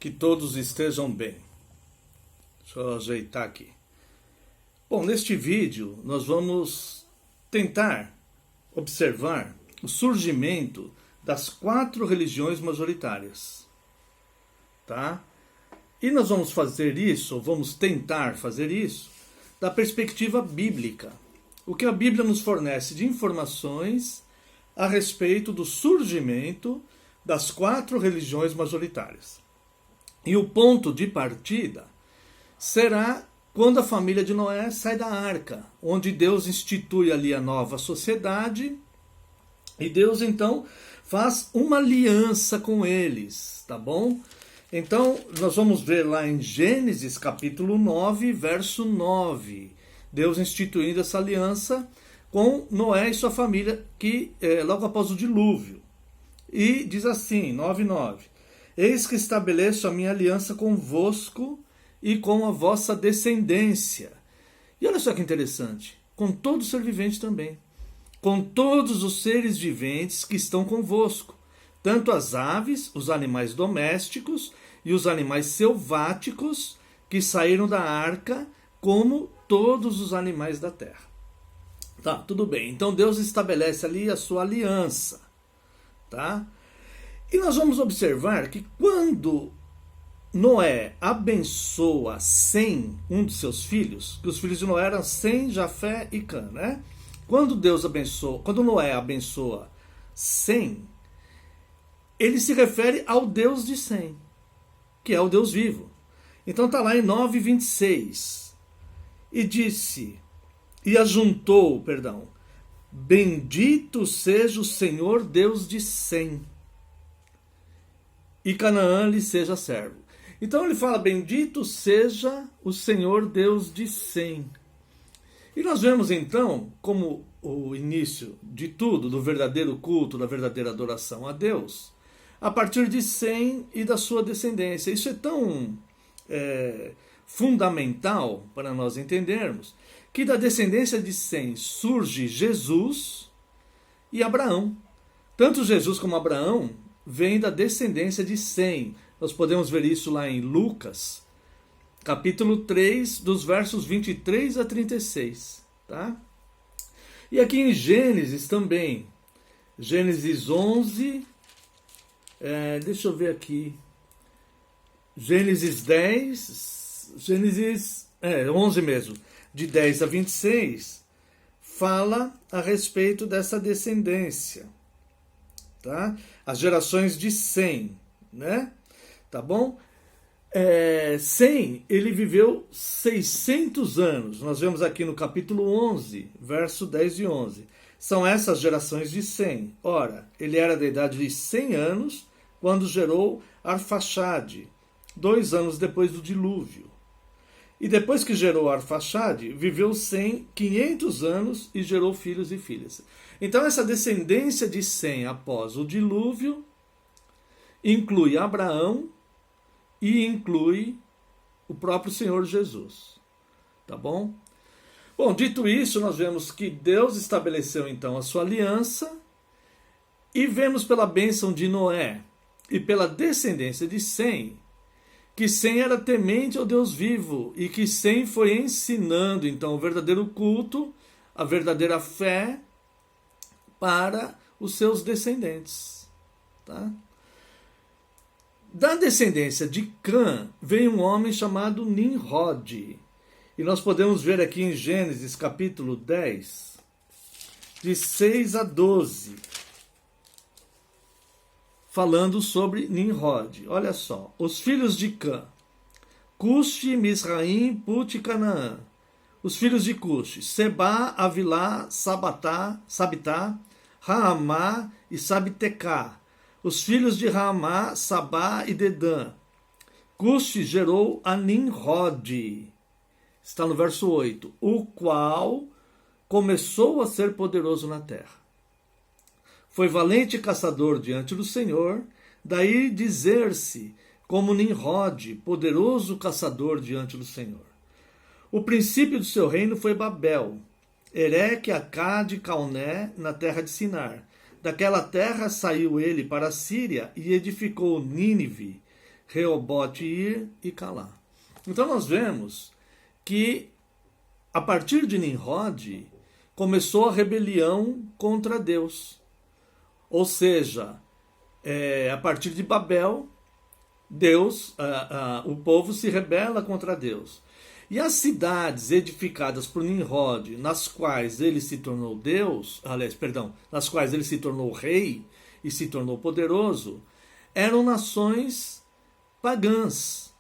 Que todos estejam bem. Deixa eu ajeitar aqui. Bom, neste vídeo nós vamos tentar observar o surgimento das 4 religiões majoritárias. Tá? E nós vamos fazer isso, ou vamos tentar fazer isso, da perspectiva bíblica. O que a Bíblia nos fornece de informações a respeito do surgimento das 4 religiões majoritárias. E o ponto de partida será quando a família de Noé sai da arca, onde Deus institui ali a nova sociedade, e Deus então faz uma aliança com eles, tá bom? Então, nós vamos ver lá em Gênesis capítulo 9, verso 9, Deus instituindo essa aliança com Noé e sua família, que logo após o dilúvio. E diz assim, 9:9, eis que estabeleço a minha aliança convosco e com a vossa descendência. E olha só que interessante, com todo ser vivente também, com todos os seres viventes que estão convosco, tanto as aves, os animais domésticos e os animais selváticos que saíram da arca, como todos os animais da terra. Tá, tudo bem. Então Deus estabelece ali a sua aliança. Tá? E nós vamos observar que quando Noé abençoa Sem, um de seus filhos, que os filhos de Noé eram Sem, Jafé e Cã, né? Quando Noé abençoa Sem, ele se refere ao Deus de Sem, que é o Deus vivo. Então está lá em 9:26. E ajuntou, bendito seja o Senhor Deus de Sem, e Canaã lhe seja servo. Então ele fala, bendito seja o Senhor Deus de Sem. E nós vemos então como o início de tudo, do verdadeiro culto, da verdadeira adoração a Deus, a partir de Sem e da sua descendência. Isso é tão fundamental para nós entendermos que da descendência de Sem surge Jesus e Abraão. Tanto Jesus como Abraão vêm da descendência de Sem. Nós podemos ver isso lá em Lucas, capítulo 3, dos versos 23 a 36. Tá? E aqui em Gênesis também, Gênesis 11, deixa eu ver aqui, Gênesis 10, Gênesis 11 mesmo, de 10 a 26, fala a respeito dessa descendência, tá? As gerações de Sem, né? Tá bom? Sem, ele viveu 600 anos. Nós vemos aqui no capítulo 11, verso 10 e 11. São essas gerações de Sem. Ora, ele era da idade de 100 anos quando gerou Arfaxade, 2 anos depois do dilúvio. E depois que gerou Arfaxade, viveu Sem 500 anos e gerou filhos e filhas. Então essa descendência de Sem após o dilúvio inclui Abraão e inclui o próprio Senhor Jesus. Tá bom? Bom, dito isso, nós vemos que Deus estabeleceu então a sua aliança e vemos pela bênção de Noé e pela descendência de Sem, que Sem era temente ao Deus vivo e que Sem foi ensinando então o verdadeiro culto, a verdadeira fé para os seus descendentes. Tá? Da descendência de Cã veio um homem chamado Nimrod. E nós podemos ver aqui em Gênesis capítulo 10, de 6 a 12, falando sobre Nimrod. Olha só, os filhos de Cã, Cuxi, Misraim, Put e Canaã. Os filhos de Cuxi, Seba, Avilá, Sabitá, Raamá e Sabtecá. Os filhos de Raamá, Sabá e Dedã. Cuxi gerou a Nimrod. Está no verso 8. O qual começou a ser poderoso na terra. Foi valente caçador diante do Senhor, daí dizer-se como Nimrod, poderoso caçador diante do Senhor. O princípio do seu reino foi Babel, Ereque, Acade, Calné, na terra de Sinar. Daquela terra saiu ele para a Síria e edificou Nínive, Reobote ir e Calá. Então nós vemos que a partir de Nimrod começou a rebelião contra Deus. Ou seja, a partir de Babel, o povo se rebela contra Deus. E as cidades edificadas por Nimrod, nas quais ele se tornou nas quais ele se tornou rei e se tornou poderoso, eram nações pagãs,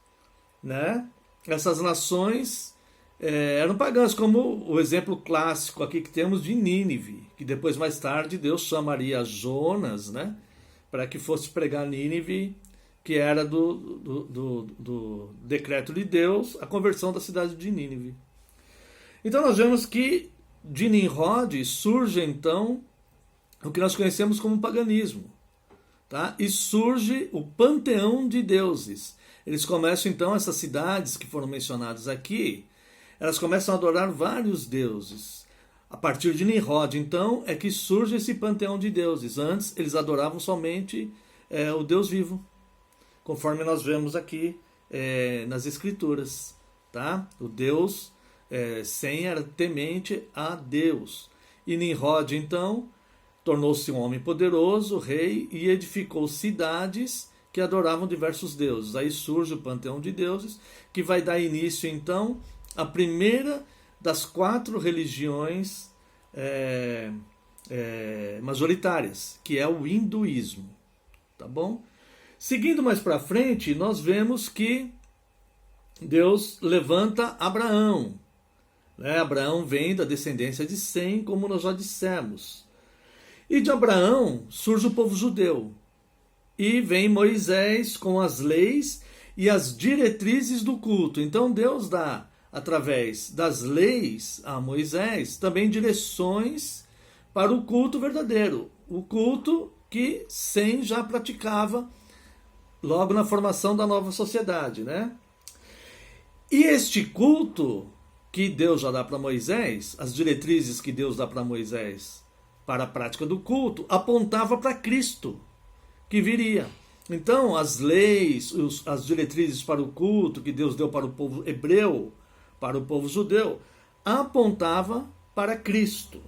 né? Essas nações eram pagãs, como o exemplo clássico aqui que temos de Nínive, que depois, mais tarde, Deus chamaria Jonas, né, para que fosse pregar Nínive, que era do decreto de Deus, a conversão da cidade de Nínive. Então nós vemos que de Nimrod surge então o que nós conhecemos como paganismo, tá? E surge o panteão de deuses. Eles começam então, essas cidades que foram mencionadas aqui, elas começam a adorar vários deuses. A partir de Nimrod, então, é que surge esse panteão de deuses. Antes, eles adoravam somente o Deus vivo, conforme nós vemos aqui nas Escrituras. Tá? O Deus sem era temente a Deus. E Nimrod, então, tornou-se um homem poderoso, rei, e edificou cidades que adoravam diversos deuses. Aí surge o panteão de deuses, que vai dar início, então, à primeira das 4 religiões majoritárias, que é o hinduísmo. Tá bom? Seguindo mais para frente, nós vemos que Deus levanta Abraão. Né? Abraão vem da descendência de Sem, como nós já dissemos. E de Abraão surge o povo judeu. E vem Moisés com as leis e as diretrizes do culto. Então Deus dá, através das leis a Moisés, também direções para o culto verdadeiro. O culto que Sem já praticava logo na formação da nova sociedade, né? E este culto que Deus já dá para Moisés, as diretrizes que Deus dá para Moisés para a prática do culto, apontava para Cristo, que viria. Então, as leis, as diretrizes para o culto que Deus deu para o povo hebreu, para o povo judeu, apontava para Cristo.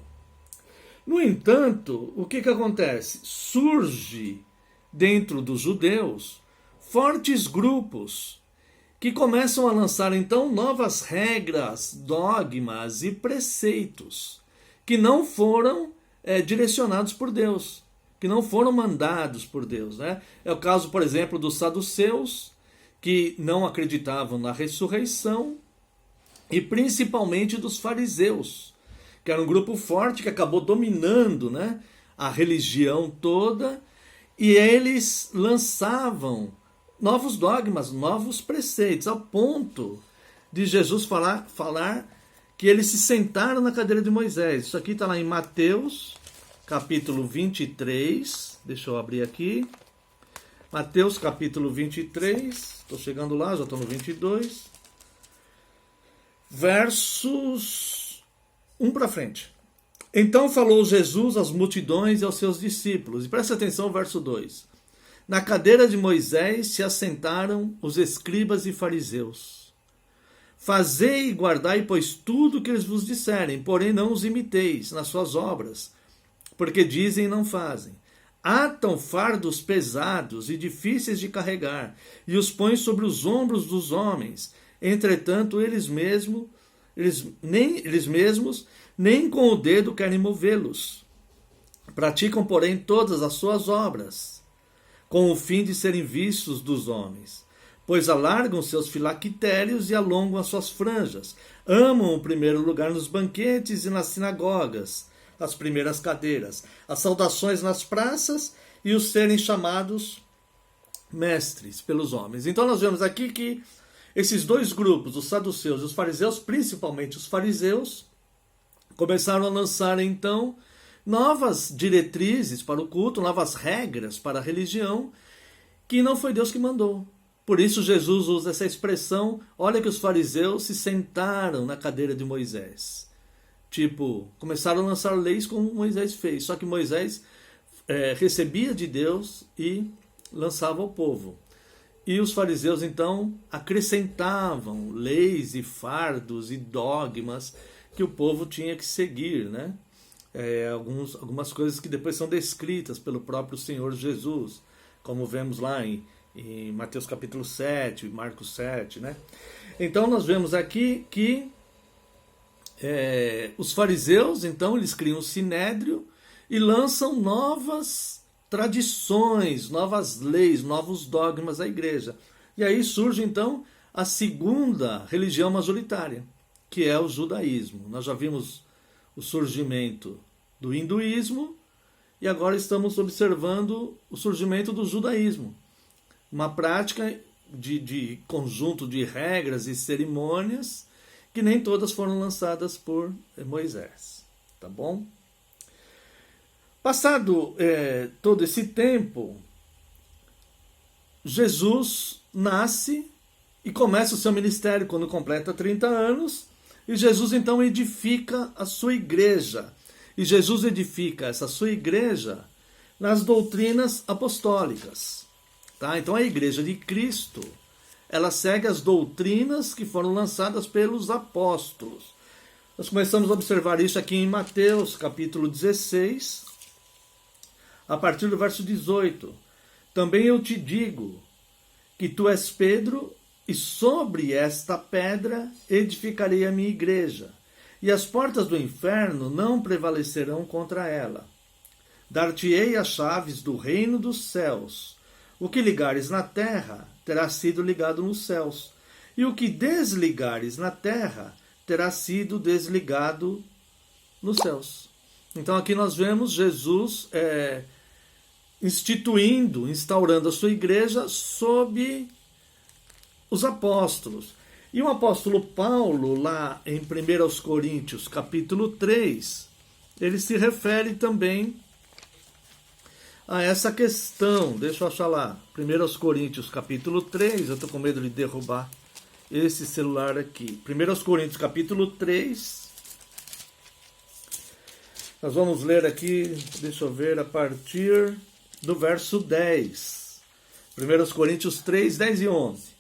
No entanto, o que acontece? Surge dentro dos judeus fortes grupos que começam a lançar então novas regras, dogmas e preceitos que não foram direcionados por Deus, que não foram mandados por Deus, né? É o caso, por exemplo, dos saduceus, que não acreditavam na ressurreição, e principalmente dos fariseus, que era um grupo forte que acabou dominando, né, a religião toda, e eles lançavam novos dogmas, novos preceitos, ao ponto de Jesus falar que eles se sentaram na cadeira de Moisés. Isso aqui está lá em Mateus, capítulo 23. Deixa eu abrir aqui. Mateus, capítulo 23. Estou chegando lá, já estou no 22. Versos 1 para frente. Então falou Jesus às multidões e aos seus discípulos. E presta atenção, verso 2. Na cadeira de Moisés se assentaram os escribas e fariseus. Fazei e guardai, pois, tudo o que eles vos disserem, porém não os imiteis nas suas obras, porque dizem e não fazem. Atam fardos pesados e difíceis de carregar, e os põem sobre os ombros dos homens. Entretanto, eles mesmos nem com o dedo querem movê-los. Praticam, porém, todas as suas obras, com o fim de serem vistos dos homens. Pois alargam seus filactérios e alongam as suas franjas. Amam o primeiro lugar nos banquetes e nas sinagogas, as primeiras cadeiras, as saudações nas praças e os serem chamados mestres pelos homens. Então nós vemos aqui que esses dois grupos, os saduceus e os fariseus, principalmente os fariseus, começaram a lançar então novas diretrizes para o culto, novas regras para a religião, que não foi Deus que mandou. Por isso Jesus usa essa expressão, olha que os fariseus se sentaram na cadeira de Moisés. Tipo, começaram a lançar leis como Moisés fez, só que Moisés recebia de Deus e lançava ao povo. E os fariseus, então, acrescentavam leis e fardos e dogmas que o povo tinha que seguir, né? Algumas coisas que depois são descritas pelo próprio Senhor Jesus, como vemos lá em Mateus capítulo 7, Marcos 7, né? Então nós vemos aqui que os fariseus, então, eles criam o sinédrio e lançam novas tradições, novas leis, novos dogmas à igreja. E aí surge, então, a segunda religião majoritária, que é o judaísmo. Nós já vimos o surgimento do hinduísmo e agora estamos observando o surgimento do judaísmo. Uma prática de conjunto de regras e cerimônias que nem todas foram lançadas por Moisés. Tá bom? Passado todo esse tempo, Jesus nasce e começa o seu ministério quando completa 30 anos, e Jesus então edifica a sua igreja. E Jesus edifica essa sua igreja nas doutrinas apostólicas. Tá? Então a igreja de Cristo, ela segue as doutrinas que foram lançadas pelos apóstolos. Nós começamos a observar isso aqui em Mateus capítulo 16, a partir do verso 18. Também eu te digo que tu és Pedro, e sobre esta pedra edificarei a minha igreja, e as portas do inferno não prevalecerão contra ela. Dar-te-ei as chaves do reino dos céus. O que ligares na terra terá sido ligado nos céus, e o que desligares na terra terá sido desligado nos céus. Então aqui nós vemos Jesus instaurando a sua igreja sob os apóstolos. E o apóstolo Paulo, lá em 1 Coríntios, capítulo 3, ele se refere também a essa questão. Deixa eu achar lá. 1 Coríntios, capítulo 3, eu estou com medo de derrubar esse celular aqui. 1 Coríntios, capítulo 3. Nós vamos ler aqui, deixa eu ver, a partir do verso 10. 1 Coríntios 3, 10 e 11.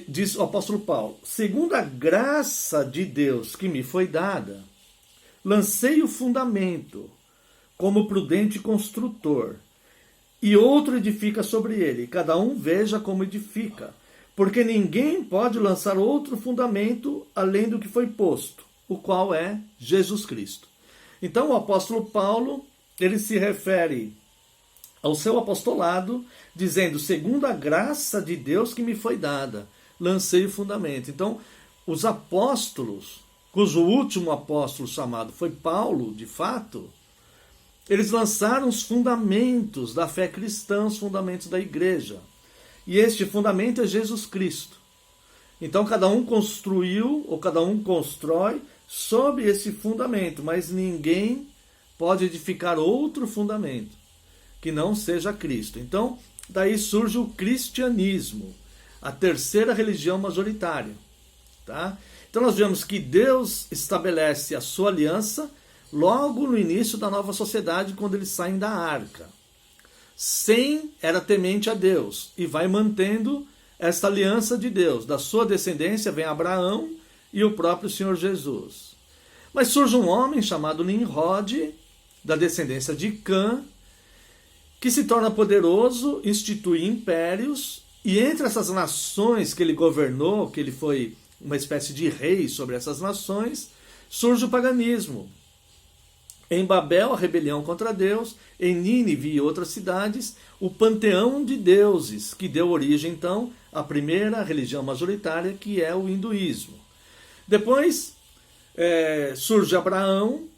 Diz o apóstolo Paulo, segundo a graça de Deus que me foi dada, lancei o fundamento como prudente construtor, e outro edifica sobre ele, cada um veja como edifica, porque ninguém pode lançar outro fundamento além do que foi posto, o qual é Jesus Cristo. Então o apóstolo Paulo, ele se refere ao seu apostolado, dizendo, segundo a graça de Deus que me foi dada, lancei o fundamento. Então, os apóstolos, cujo último apóstolo chamado foi Paulo, de fato, eles lançaram os fundamentos da fé cristã, os fundamentos da igreja. E este fundamento é Jesus Cristo. Então, cada um construiu, ou cada um constrói, sob esse fundamento, mas ninguém pode edificar outro fundamento que não seja Cristo. Então, daí surge o cristianismo, a terceira religião majoritária. Tá? Então nós vemos que Deus estabelece a sua aliança logo no início da nova sociedade, quando eles saem da arca. Sem era temente a Deus, e vai mantendo esta aliança de Deus. Da sua descendência vem Abraão e o próprio Senhor Jesus. Mas surge um homem chamado Nimrod, da descendência de Cã, que se torna poderoso, institui impérios, e entre essas nações que ele governou, que ele foi uma espécie de rei sobre essas nações, surge o paganismo. Em Babel, a rebelião contra Deus, em Nínive e outras cidades, o panteão de deuses, que deu origem, então, à primeira religião majoritária, que é o hinduísmo. Depois surge Abraão,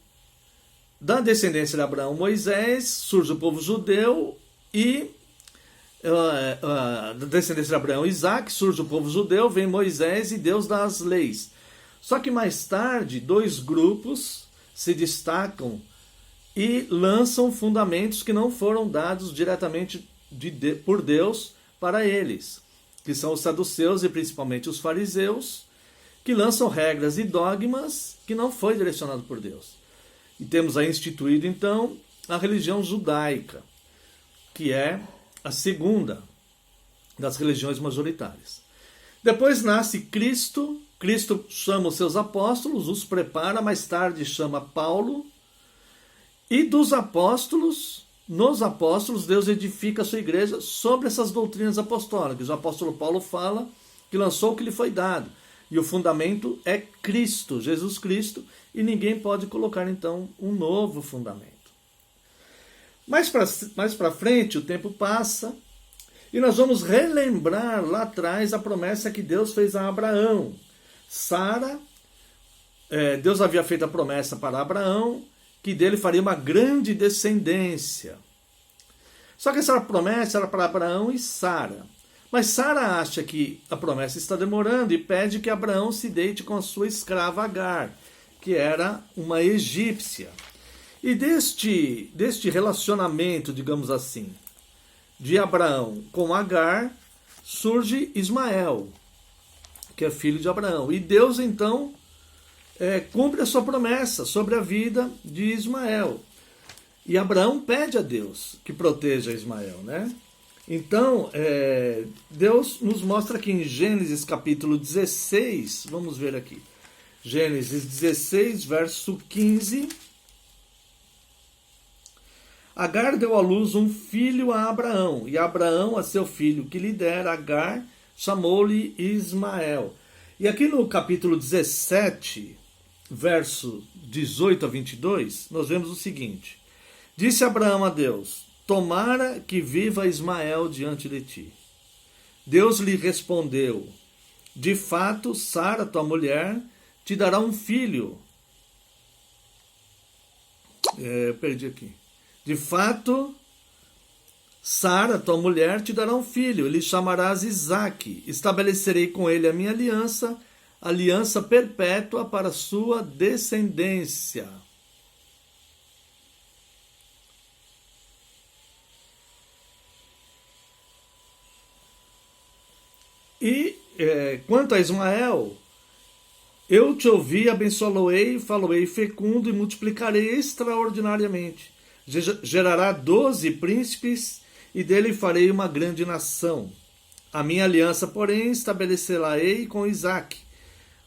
da descendência de Abraão, Moisés, surge o povo judeu, e da descendência de Abraão, Isaac, surge o povo judeu, vem Moisés e Deus dá as leis. Só que mais tarde, dois grupos se destacam e lançam fundamentos que não foram dados diretamente por Deus para eles, que são os saduceus e principalmente os fariseus, que lançam regras e dogmas que não foi direcionado por Deus. E temos aí instituído, então, a religião judaica, que é a segunda das religiões majoritárias. Depois nasce Cristo. Cristo chama os seus apóstolos, os prepara, mais tarde chama Paulo. E dos apóstolos, nos apóstolos, Deus edifica a sua igreja sobre essas doutrinas apostólicas. O apóstolo Paulo fala que lançou o que lhe foi dado. E o fundamento é Cristo, Jesus Cristo, e ninguém pode colocar então um novo fundamento. Mais para frente, o tempo passa, e nós vamos relembrar lá atrás a promessa que Deus fez a Abraão. Sara, Deus havia feito a promessa para Abraão, que dele faria uma grande descendência. Só que essa promessa era para Abraão e Sara. Mas Sara acha que a promessa está demorando e pede que Abraão se deite com a sua escrava Agar, que era uma egípcia. E deste relacionamento, digamos assim, de Abraão com Agar, surge Ismael, que é filho de Abraão. E Deus, então, cumpre a sua promessa sobre a vida de Ismael. E Abraão pede a Deus que proteja Ismael, né? Então, Deus nos mostra aqui em Gênesis capítulo 16, vamos ver aqui. Gênesis 16, verso 15. Agar deu à luz um filho a Abraão, e Abraão a seu filho que lhe dera, Agar, chamou-lhe Ismael. E aqui no capítulo 17, verso 18 a 22, nós vemos o seguinte. Disse Abraão a Deus, tomara que viva Ismael diante de ti. Deus lhe respondeu, de fato, Sara, tua mulher, te dará um filho. Perdi aqui. De fato, Sara, tua mulher, te dará um filho, e lhe chamarás Isaque. Estabelecerei com ele a minha aliança perpétua para sua descendência. E quanto a Ismael, eu te ouvi, abençoá-lo-ei, falo-ei fecundo e multiplicarei extraordinariamente. Gerará 12 príncipes e dele farei uma grande nação. A minha aliança, porém, estabelecerá-ei com Isaque,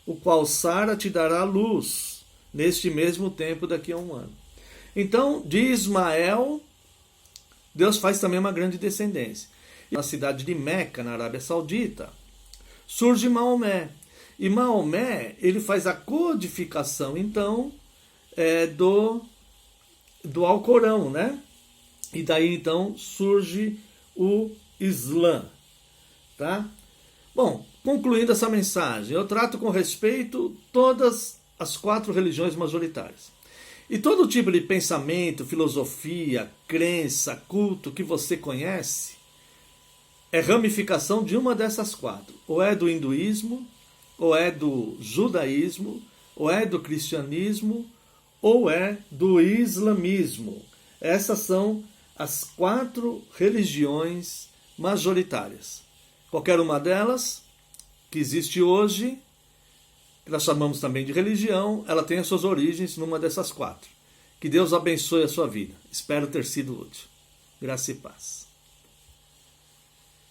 o qual Sara te dará luz, neste mesmo tempo daqui a um ano. Então, de Ismael, Deus faz também uma grande descendência. Na cidade de Meca, na Arábia Saudita, surge Maomé. E Maomé, ele faz a codificação, então, do Alcorão, né? E daí, então, surge o Islã, tá? Bom, concluindo essa mensagem, eu trato com respeito todas as 4 religiões majoritárias. E todo tipo de pensamento, filosofia, crença, culto que você conhece é ramificação de uma dessas 4. Ou é do hinduísmo, ou é do judaísmo, ou é do cristianismo, ou é do islamismo. Essas são as 4 religiões majoritárias. Qualquer uma delas, que existe hoje, que nós chamamos também de religião, ela tem as suas origens numa dessas 4. Que Deus abençoe a sua vida. Espero ter sido útil. Graça e paz.